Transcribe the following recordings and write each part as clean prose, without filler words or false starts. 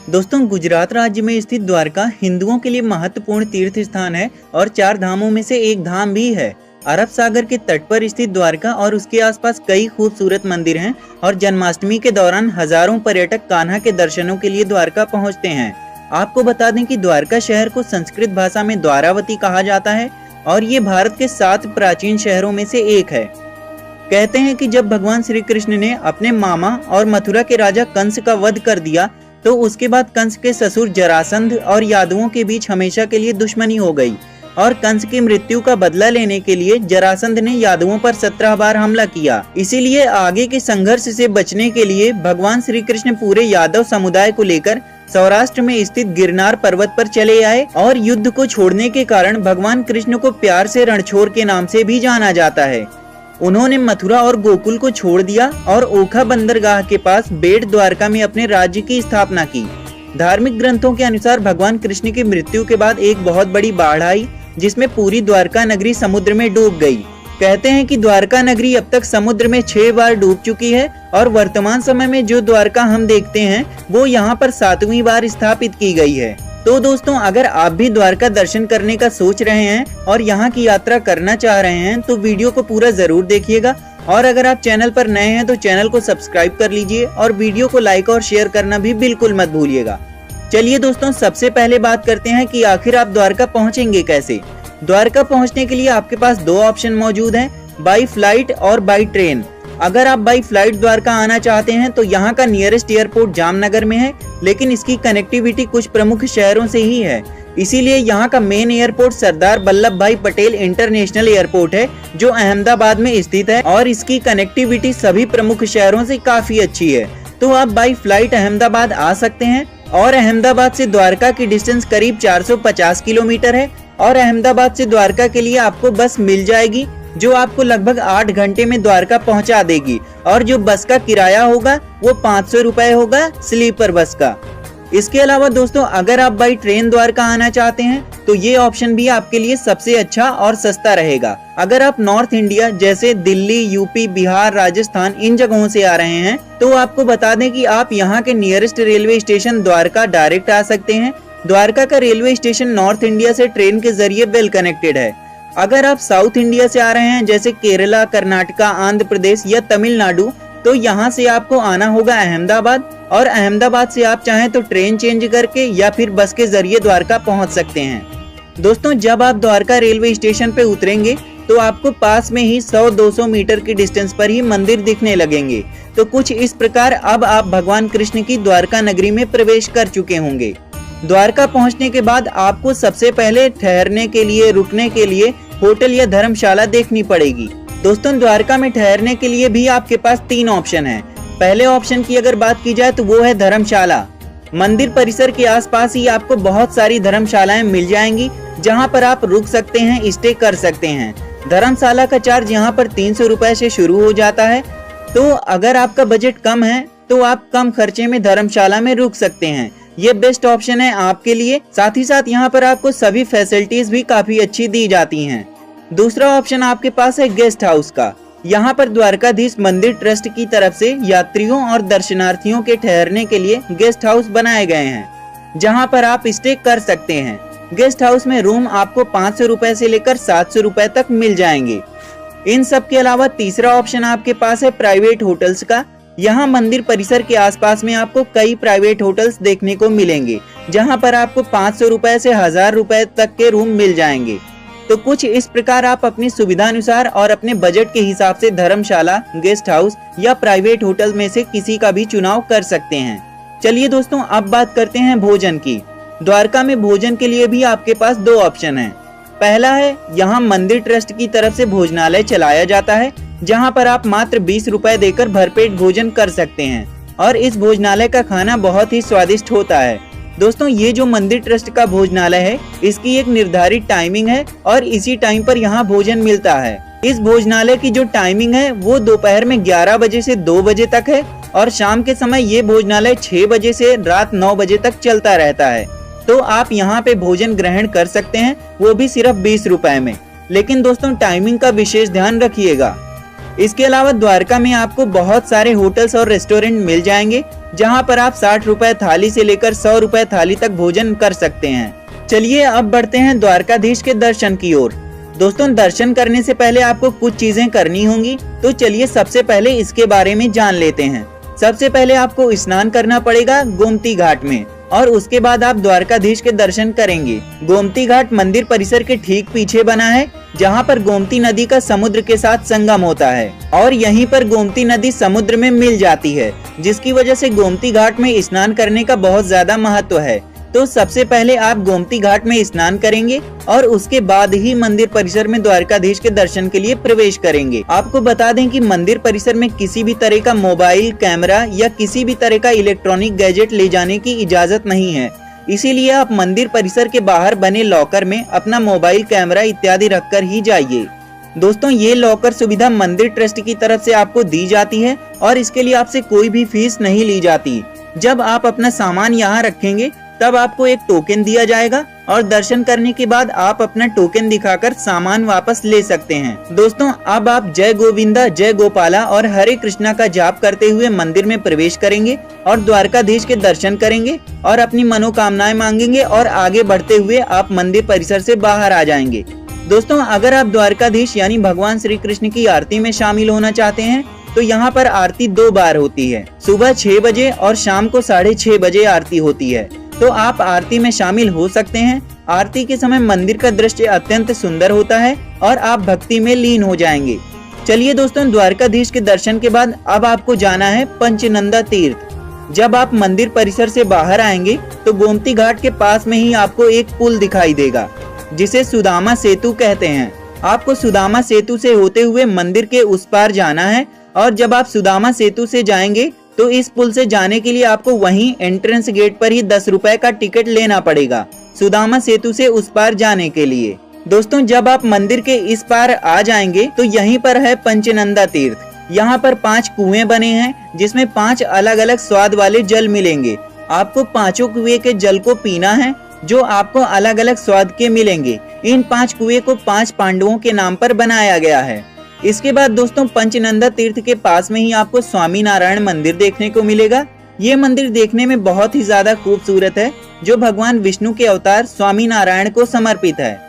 दोस्तों, गुजरात राज्य में स्थित द्वारका हिंदुओं के लिए महत्वपूर्ण तीर्थ स्थान है और 4 धामों में से एक धाम भी है। अरब सागर के तट पर स्थित द्वारका और उसके आसपास कई खूबसूरत मंदिर हैं और जन्माष्टमी के दौरान हजारों पर्यटक कान्हा के दर्शनों के लिए द्वारका पहुंचते हैं। आपको बता दें कि द्वारका शहर को संस्कृत भाषा में द्वारावती कहा जाता है और ये भारत के 7 प्राचीन शहरों में से एक है। कहते हैं कि जब भगवान श्री कृष्ण ने अपने मामा और मथुरा के राजा कंस का वध कर दिया तो उसके बाद कंस के ससुर जरासंध और यादवों के बीच हमेशा के लिए दुश्मनी हो गई और कंस की मृत्यु का बदला लेने के लिए जरासंध ने यादवों पर 17 बार हमला किया। इसीलिए आगे के संघर्ष से बचने के लिए भगवान श्री कृष्ण पूरे यादव समुदाय को लेकर सौराष्ट्र में स्थित गिरनार पर्वत पर चले आए और युद्ध को छोड़ने के कारण भगवान कृष्ण को प्यार से रणछोड़ के नाम से भी जाना जाता है। उन्होंने मथुरा और गोकुल को छोड़ दिया और ओखा बंदरगाह के पास बेट द्वारका में अपने राज्य की स्थापना की। धार्मिक ग्रंथों के अनुसार भगवान कृष्ण की मृत्यु के बाद एक बहुत बड़ी बाढ़ आई जिसमें पूरी द्वारका नगरी समुद्र में डूब गई। कहते हैं कि द्वारका नगरी अब तक समुद्र में 6 बार डूब चुकी है और वर्तमान समय में जो द्वारका हम देखते हैं वो यहाँ पर 7वीं बार स्थापित की गई है। तो दोस्तों, अगर आप भी द्वारका दर्शन करने का सोच रहे हैं और यहाँ की यात्रा करना चाह रहे हैं तो वीडियो को पूरा जरूर देखिएगा और अगर आप चैनल पर नए हैं तो चैनल को सब्सक्राइब कर लीजिए और वीडियो को लाइक और शेयर करना भी बिल्कुल मत भूलिएगा। चलिए दोस्तों, सबसे पहले बात करते हैं कि आखिर आप द्वारका पहुँचेंगे कैसे। द्वारका पहुँचने के लिए आपके पास 2 ऑप्शन मौजूद हैं, बाई फ्लाइट और बाई ट्रेन। अगर आप बाई फ्लाइट द्वारका आना चाहते हैं तो यहाँ का नियरेस्ट एयरपोर्ट जामनगर में है, लेकिन इसकी कनेक्टिविटी कुछ प्रमुख शहरों से ही है। इसीलिए यहाँ का मेन एयरपोर्ट सरदार वल्लभ भाई पटेल इंटरनेशनल एयरपोर्ट है जो अहमदाबाद में स्थित है और इसकी कनेक्टिविटी सभी प्रमुख शहरों से काफी अच्छी है। तो आप बाई फ्लाइट अहमदाबाद आ सकते हैं और अहमदाबाद से द्वारका की डिस्टेंस करीब 450 किलोमीटर है और अहमदाबाद से द्वारका के लिए आपको बस मिल जाएगी जो आपको लगभग 8 घंटे में द्वारका पहुंचा देगी और जो बस का किराया होगा वो 500 रुपए होगा स्लीपर बस का। इसके अलावा दोस्तों, अगर आप बाई ट्रेन द्वारका आना चाहते हैं तो ये ऑप्शन भी आपके लिए सबसे अच्छा और सस्ता रहेगा। अगर आप नॉर्थ इंडिया जैसे दिल्ली, यूपी, बिहार, राजस्थान इन जगहों से आ रहे हैं तो आपको बता दें कि आप यहाँ के nearest railway station Dwarka direct आ सकते हैं। द्वारका का रेलवे स्टेशन नॉर्थ इंडिया से ट्रेन के जरिए वेल कनेक्टेड है। अगर आप साउथ इंडिया से आ रहे हैं जैसे केरला, कर्नाटका, आंध्र प्रदेश या तमिलनाडु तो यहाँ से आपको आना होगा अहमदाबाद और अहमदाबाद से आप चाहें तो ट्रेन चेंज करके या फिर बस के जरिए द्वारका पहुँच सकते हैं। दोस्तों, जब आप द्वारका रेलवे स्टेशन पे उतरेंगे तो आपको पास में ही 100-200 मीटर की डिस्टेंस पर ही मंदिर दिखने लगेंगे। तो कुछ इस प्रकार अब आप भगवान कृष्ण की द्वारका नगरी में प्रवेश कर चुके होंगे। द्वारका पहुंचने के बाद आपको सबसे पहले ठहरने के लिए, रुकने के लिए होटल या धर्मशाला देखनी पड़ेगी। दोस्तों, द्वारका में ठहरने के लिए भी आपके पास 3 ऑप्शन हैं। पहले ऑप्शन की अगर बात की जाए तो वो है धर्मशाला। मंदिर परिसर के आसपास ही आपको बहुत सारी धर्मशालाएं मिल जाएंगी जहां पर आप रुक सकते हैं, स्टे कर सकते हैं। धर्मशाला का चार्ज यहां पर 300 रुपए से शुरू हो जाता है। तो अगर आपका बजट कम है तो आप कम खर्चे में धर्मशाला में रुक सकते हैं। ये बेस्ट ऑप्शन है आपके लिए। साथ ही साथ यहाँ पर आपको सभी फैसिलिटीज भी काफी अच्छी दी जाती हैं। दूसरा ऑप्शन आपके पास है गेस्ट हाउस का। यहाँ पर द्वारकाधीश मंदिर ट्रस्ट की तरफ से यात्रियों और दर्शनार्थियों के ठहरने के लिए गेस्ट हाउस बनाए गए हैं जहाँ पर आप स्टे कर सकते हैं। गेस्ट हाउस में रूम आपको 500 रुपए से लेकर 700 रुपए तक मिल जाएंगे। इन सब के अलावा तीसरा ऑप्शन आपके पास है प्राइवेट होटल्स का। यहाँ मंदिर परिसर के आसपास में आपको कई प्राइवेट होटल्स देखने को मिलेंगे जहाँ पर आपको 500 रुपए से 1000 रुपए तक के रूम मिल जाएंगे। तो कुछ इस प्रकार आप अपनी सुविधा अनुसार और अपने बजट के हिसाब से धर्मशाला, गेस्ट हाउस या प्राइवेट होटल में से किसी का भी चुनाव कर सकते हैं। चलिए दोस्तों, अब बात करते हैं भोजन की। द्वारका में भोजन के लिए भी आपके पास 2 ऑप्शन हैं। पहला है, यहाँ मंदिर ट्रस्ट की तरफ से भोजनालय चलाया जाता है जहाँ पर आप मात्र 20 रुपए देकर भरपेट भोजन कर सकते हैं और इस भोजनालय का खाना बहुत ही स्वादिष्ट होता है। दोस्तों, ये जो मंदिर ट्रस्ट का भोजनालय है इसकी एक निर्धारित टाइमिंग है और इसी टाइम पर यहाँ भोजन मिलता है। इस भोजनालय की जो टाइमिंग है वो दोपहर में 11 बजे से 2 बजे तक है और शाम के समय ये भोजनालय 6 बजे से रात 9 बजे तक चलता रहता है। तो आप यहाँ पे भोजन ग्रहण कर सकते हैं, वो भी सिर्फ 20 रुपए में। लेकिन दोस्तों, टाइमिंग का विशेष ध्यान रखिएगा। इसके अलावा द्वारका में आपको बहुत सारे होटल्स और रेस्टोरेंट मिल जाएंगे, जहां पर आप 60 रुपए थाली से लेकर 100 रुपए थाली तक भोजन कर सकते हैं। चलिए अब बढ़ते हैं द्वारकाधीश के दर्शन की ओर। दोस्तों, दर्शन करने से पहले आपको कुछ चीजें करनी होंगी, तो चलिए सबसे पहले इसके बारे में जान लेते हैं। सबसे पहले आपको स्नान करना पड़ेगा गोमती घाट में, और उसके बाद आप द्वारकाधीश के दर्शन करेंगे। गोमती घाट मंदिर परिसर के ठीक पीछे बना है, जहां पर गोमती नदी का समुद्र के साथ संगम होता है और यहीं पर गोमती नदी समुद्र में मिल जाती है, जिसकी वजह से गोमती घाट में स्नान करने का बहुत ज्यादा महत्व है। तो सबसे पहले आप गोमती घाट में स्नान करेंगे और उसके बाद ही मंदिर परिसर में द्वारकाधीश के दर्शन के लिए प्रवेश करेंगे। आपको बता दें कि मंदिर परिसर में किसी भी तरह का मोबाइल, कैमरा या किसी भी तरह का इलेक्ट्रॉनिक गैजेट ले जाने की इजाजत नहीं है। इसीलिए आप मंदिर परिसर के बाहर बने लॉकर में अपना मोबाइल, कैमरा इत्यादि रखकर ही जाइए। दोस्तों, ये लॉकर सुविधा मंदिर ट्रस्ट की तरफ से आपको दी जाती है और इसके लिए आपसे कोई भी फीस नहीं ली जाती। जब आप अपना सामान यहाँ रखेंगे तब आपको एक टोकन दिया जाएगा और दर्शन करने के बाद आप अपना टोकन दिखाकर सामान वापस ले सकते हैं। दोस्तों, अब आप जय गोविंदा, जय गोपाला और हरे कृष्णा का जाप करते हुए मंदिर में प्रवेश करेंगे और द्वारकाधीश के दर्शन करेंगे और अपनी मनोकामनाएं मांगेंगे और आगे बढ़ते हुए आप मंदिर परिसर से बाहर आ जाएंगे। दोस्तों, अगर आप द्वारकाधीश यानी भगवान श्री कृष्ण की आरती में शामिल होना चाहते हैं तो यहाँ पर आरती 2 बार होती है। सुबह 6 बजे और शाम को 6:30 बजे आरती होती है, तो आप आरती में शामिल हो सकते हैं। आरती के समय मंदिर का दृश्य अत्यंत सुंदर होता है और आप भक्ति में लीन हो जाएंगे। चलिए दोस्तों, द्वारकाधीश के दर्शन के बाद अब आपको जाना है पंचनंदा तीर्थ। जब आप मंदिर परिसर से बाहर आएंगे तो गोमती घाट के पास में ही आपको एक पुल दिखाई देगा, जिसे सुदामा सेतु कहते हैं। आपको सुदामा सेतु से होते हुए मंदिर के उस पार जाना है और जब आप सुदामा सेतु से जाएंगे तो इस पुल से जाने के लिए आपको वहीं एंट्रेंस गेट पर ही 10 रुपए का टिकट लेना पड़ेगा, सुदामा सेतु से उस पार जाने के लिए। दोस्तों, जब आप मंदिर के इस पार आ जाएंगे तो यहीं पर है पंचनंदा तीर्थ। यहाँ पर 5 कुएं बने हैं, जिसमें 5 अलग अलग स्वाद वाले जल मिलेंगे। आपको 5 कुएं के जल को पीना है, जो आपको अलग अलग स्वाद के मिलेंगे। इन 5 कुएं को 5 पांडवों के नाम पर बनाया गया है। इसके बाद दोस्तों, पंचनंदा तीर्थ के पास में ही आपको स्वामी नारायण मंदिर देखने को मिलेगा। ये मंदिर देखने में बहुत ही ज्यादा खूबसूरत है, जो भगवान विष्णु के अवतार स्वामी नारायण को समर्पित है।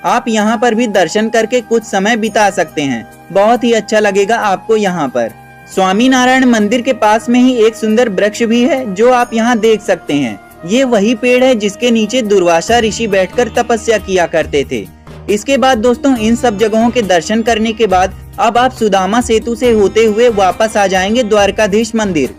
आप यहाँ पर भी दर्शन करके कुछ समय बिता सकते हैं, बहुत ही अच्छा लगेगा आपको यहाँ पर। स्वामी नारायण मंदिर के पास में ही एक सुंदर वृक्ष भी है, जो आप यहाँ देख सकते हैं। ये वही पेड़ है जिसके नीचे दुर्वासा ऋषि बैठकर तपस्या किया करते थे। इसके बाद दोस्तों, इन सब जगहों के दर्शन करने के बाद अब आप सुदामा सेतु से होते हुए वापस आ जाएंगे द्वारकाधीश मंदिर।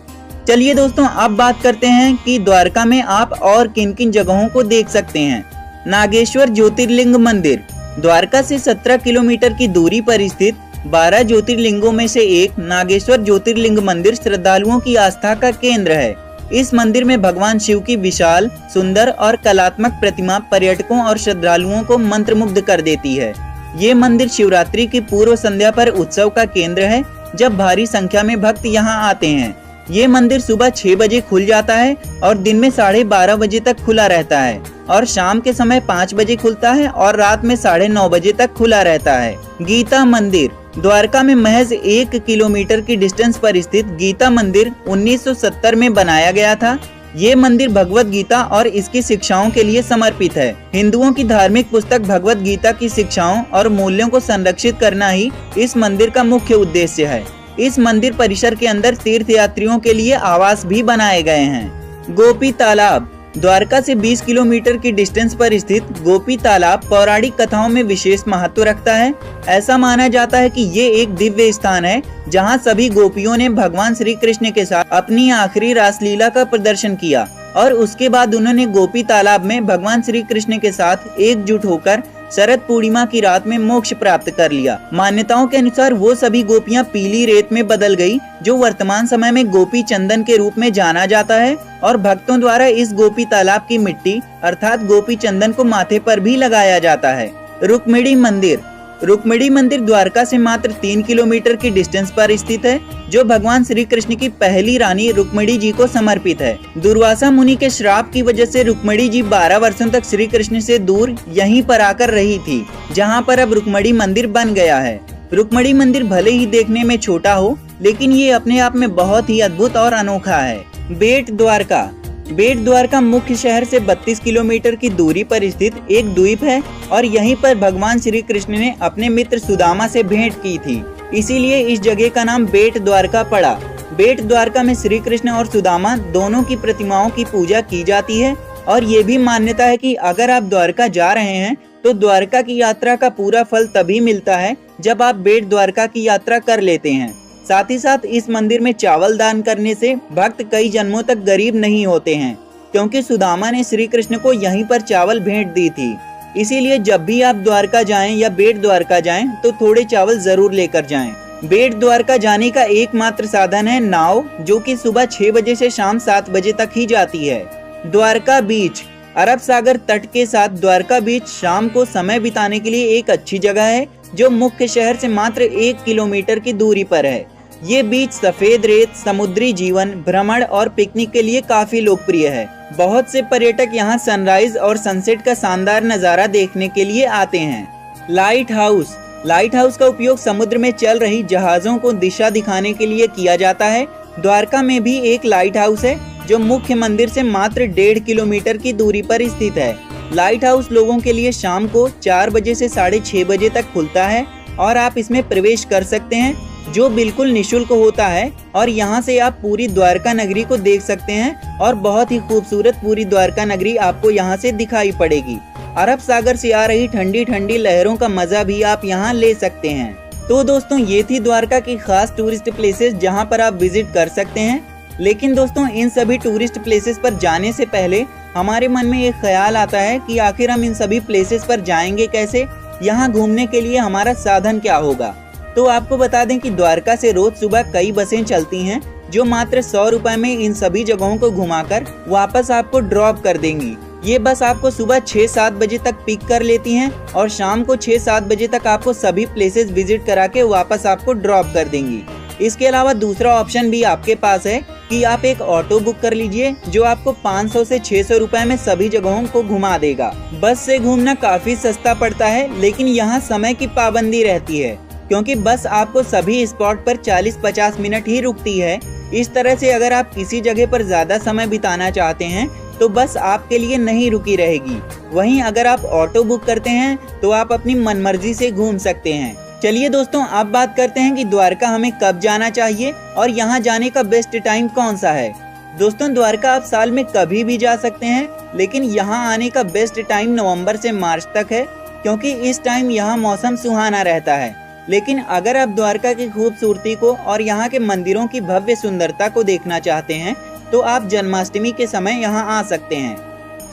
चलिए दोस्तों, अब बात करते हैं कि द्वारका में आप और किन किन जगहों को देख सकते हैं। नागेश्वर ज्योतिर्लिंग मंदिर। द्वारका से 17 किलोमीटर की दूरी पर स्थित 12 ज्योतिर्लिंगों में से एक नागेश्वर ज्योतिर्लिंग मंदिर श्रद्धालुओं की आस्था का केंद्र है। इस मंदिर में भगवान शिव की विशाल, सुंदर और कलात्मक प्रतिमा पर्यटकों और श्रद्धालुओं को मंत्रमुग्ध कर देती है। ये मंदिर शिवरात्रि की पूर्व संध्या पर उत्सव का केंद्र है, जब भारी संख्या में भक्त यहाँ आते हैं। ये मंदिर सुबह 6 बजे खुल जाता है और दिन में 12:30 बजे तक खुला रहता है और शाम के समय 5 बजे खुलता है और रात में 9:30 बजे तक खुला रहता है। गीता मंदिर। द्वारका में महज 1 किलोमीटर की डिस्टेंस पर स्थित गीता मंदिर 1970 में बनाया गया था। ये मंदिर भगवत गीता और इसकी शिक्षाओं के लिए समर्पित है। हिंदुओं की धार्मिक पुस्तक भगवत गीता की शिक्षाओं और मूल्यों को संरक्षित करना ही इस मंदिर का मुख्य उद्देश्य है। इस मंदिर परिसर के अंदर तीर्थ यात्रियों के लिए आवास भी बनाए गए हैं। गोपी तालाब। द्वारका से 20 किलोमीटर की डिस्टेंस पर स्थित गोपी तालाब पौराणिक कथाओं में विशेष महत्व रखता है। ऐसा माना जाता है कि ये एक दिव्य स्थान है, जहां सभी गोपियों ने भगवान श्री कृष्ण के साथ अपनी आखिरी रासलीला का प्रदर्शन किया और उसके बाद उन्होंने गोपी तालाब में भगवान श्री कृष्ण के साथ एकजुट होकर शरद पूर्णिमा की रात में मोक्ष प्राप्त कर लिया। मान्यताओं के अनुसार वो सभी गोपियां पीली रेत में बदल गई, जो वर्तमान समय में गोपी चंदन के रूप में जाना जाता है और भक्तों द्वारा इस गोपी तालाब की मिट्टी अर्थात गोपी चंदन को माथे पर भी लगाया जाता है। रुक्मिणी मंदिर। रुक्मिणी मंदिर द्वारका से मात्र 3 किलोमीटर की डिस्टेंस पर स्थित है, जो भगवान श्री कृष्ण की पहली रानी रुक्मिणी जी को समर्पित है। दुर्वासा मुनि के श्राप की वजह से रुक्मिणी जी 12 वर्षों तक श्री कृष्ण से दूर यहीं पर आकर रही थी, जहां पर अब रुक्मिणी मंदिर बन गया है। रुक्मणी मंदिर भले ही देखने में छोटा हो, लेकिन ये अपने आप में बहुत ही अद्भुत और अनोखा है। बेट द्वारका। बेट द्वारका मुख्य शहर से 32 किलोमीटर की दूरी पर स्थित एक द्वीप है और यहीं पर भगवान श्री कृष्ण ने अपने मित्र सुदामा से भेंट की थी, इसीलिए इस जगह का नाम बेट द्वारका पड़ा। बेट द्वारका में श्री कृष्ण और सुदामा दोनों की प्रतिमाओं की पूजा की जाती है और ये भी मान्यता है कि अगर आप द्वारका जा रहे हैं तो द्वारका की यात्रा का पूरा फल तभी मिलता है जब आप बेट द्वारका की यात्रा कर लेते हैं। साथ ही साथ इस मंदिर में चावल दान करने से भक्त कई जन्मों तक गरीब नहीं होते हैं, क्योंकि सुदामा ने श्री कृष्ण को यहीं पर चावल भेंट दी थी। इसीलिए जब भी आप द्वारका जाएं या बेट द्वारका जाएं तो थोड़े चावल जरूर लेकर जाएं। बेट द्वारका जाने का एकमात्र साधन है नाव, जो कि सुबह 6 बजे से शाम 7 बजे तक ही जाती है। द्वारका बीच। अरब सागर तट के साथ द्वारका बीच शाम को समय बिताने के लिए एक अच्छी जगह है, जो मुख्य शहर से मात्र 1 किलोमीटर की दूरी पर है। ये बीच सफेद रेत, समुद्री जीवन, भ्रमण और पिकनिक के लिए काफी लोकप्रिय है। बहुत से पर्यटक यहाँ सनराइज और सनसेट का शानदार नजारा देखने के लिए आते हैं। Light house. लाइट हाउस का उपयोग समुद्र में चल रही जहाजों को दिशा दिखाने के लिए किया जाता है। द्वारका में भी एक लाइट हाउस है, जो मुख्य मंदिर से मात्र 1.5 किलोमीटर की दूरी पर स्थित है। लाइट हाउस लोगों के लिए शाम को 4 बजे से 6:30 बजे तक खुलता है और आप इसमें प्रवेश कर सकते हैं, जो बिल्कुल निशुल्क होता है। और यहाँ से आप पूरी द्वारका नगरी को देख सकते हैं और बहुत ही खूबसूरत पूरी द्वारका नगरी आपको यहाँ से दिखाई पड़ेगी। अरब सागर से आ रही ठंडी ठंडी लहरों का मजा भी आप यहाँ ले सकते हैं। तो दोस्तों, ये थी द्वारका की खास टूरिस्ट प्लेसेस जहाँ पर आप विजिट कर सकते हैं। लेकिन दोस्तों, इन सभी टूरिस्ट प्लेसेस पर जाने से पहले हमारे मन में एक ख्याल आता है कि आखिर हम इन सभी प्लेसेस पर जाएंगे कैसे, यहाँ घूमने के लिए हमारा साधन क्या होगा। तो आपको बता दें कि द्वारका से रोज सुबह कई बसें चलती हैं, जो मात्र 100 रुपए में इन सभी जगहों को घुमाकर वापस आपको ड्रॉप कर देंगी। ये बस आपको सुबह 6-7 बजे तक पिक कर लेती हैं और शाम को 6-7 बजे तक आपको सभी प्लेसेस विजिट करा के वापस आपको ड्रॉप कर देंगी। इसके अलावा दूसरा ऑप्शन भी आपके पास है कि आप एक ऑटो बुक कर लीजिए, जो आपको 500 से 600 रुपए में सभी जगहों को घुमा देगा। बस से घूमना काफी सस्ता पड़ता है, लेकिन यहाँ समय की पाबंदी रहती है, क्योंकि बस आपको सभी स्पॉट पर 40-50 मिनट ही रुकती है। इस तरह से अगर आप किसी जगह पर ज्यादा समय बिताना चाहते हैं तो बस आपके लिए नहीं रुकी रहेगी। वहीं अगर आप ऑटो बुक करते हैं तो आप अपनी मनमर्जी से घूम सकते हैं। चलिए दोस्तों, अब बात करते हैं कि द्वारका हमें कब जाना चाहिए और यहाँ जाने का बेस्ट टाइम कौन सा है। दोस्तों, द्वारका आप साल में कभी भी जा सकते हैं, लेकिन यहाँ आने का बेस्ट टाइम नवंबर से मार्च तक है, क्योंकि इस टाइम यहाँ मौसम सुहाना रहता है। लेकिन अगर आप द्वारका की खूबसूरती को और यहाँ के मंदिरों की भव्य सुंदरता को देखना चाहते हैं तो आप जन्माष्टमी के समय यहाँ आ सकते हैं।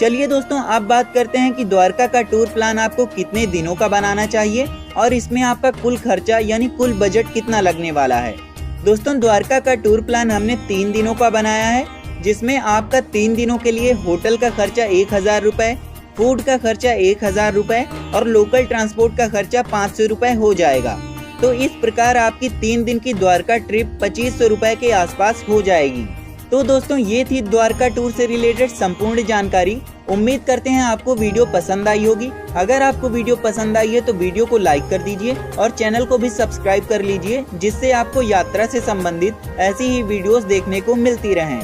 चलिए दोस्तों, अब बात करते हैं कि द्वारका का टूर प्लान आपको कितने दिनों का बनाना चाहिए और इसमें आपका कुल खर्चा यानी कुल बजट कितना लगने वाला है। दोस्तों, द्वारका का टूर प्लान हमने 3 दिनों का बनाया है, जिसमें आपका 3 दिनों के लिए होटल का खर्चा 1000 रुपए, फूड का खर्चा 1000 रुपए और लोकल ट्रांसपोर्ट का खर्चा 500 रुपए हो जाएगा। तो इस प्रकार आपकी 3 दिन की द्वारका ट्रिप 2500 रुपए के आसपास हो जाएगी। तो दोस्तों, ये थी द्वारका टूर से रिलेटेड संपूर्ण जानकारी। उम्मीद करते हैं आपको वीडियो पसंद आई होगी। अगर आपको वीडियो पसंद आई है तो वीडियो को लाइक कर दीजिए और चैनल को भी सब्सक्राइब कर लीजिए, जिससे आपको यात्रा से संबंधित ऐसी ही वीडियोस देखने को मिलती रहें।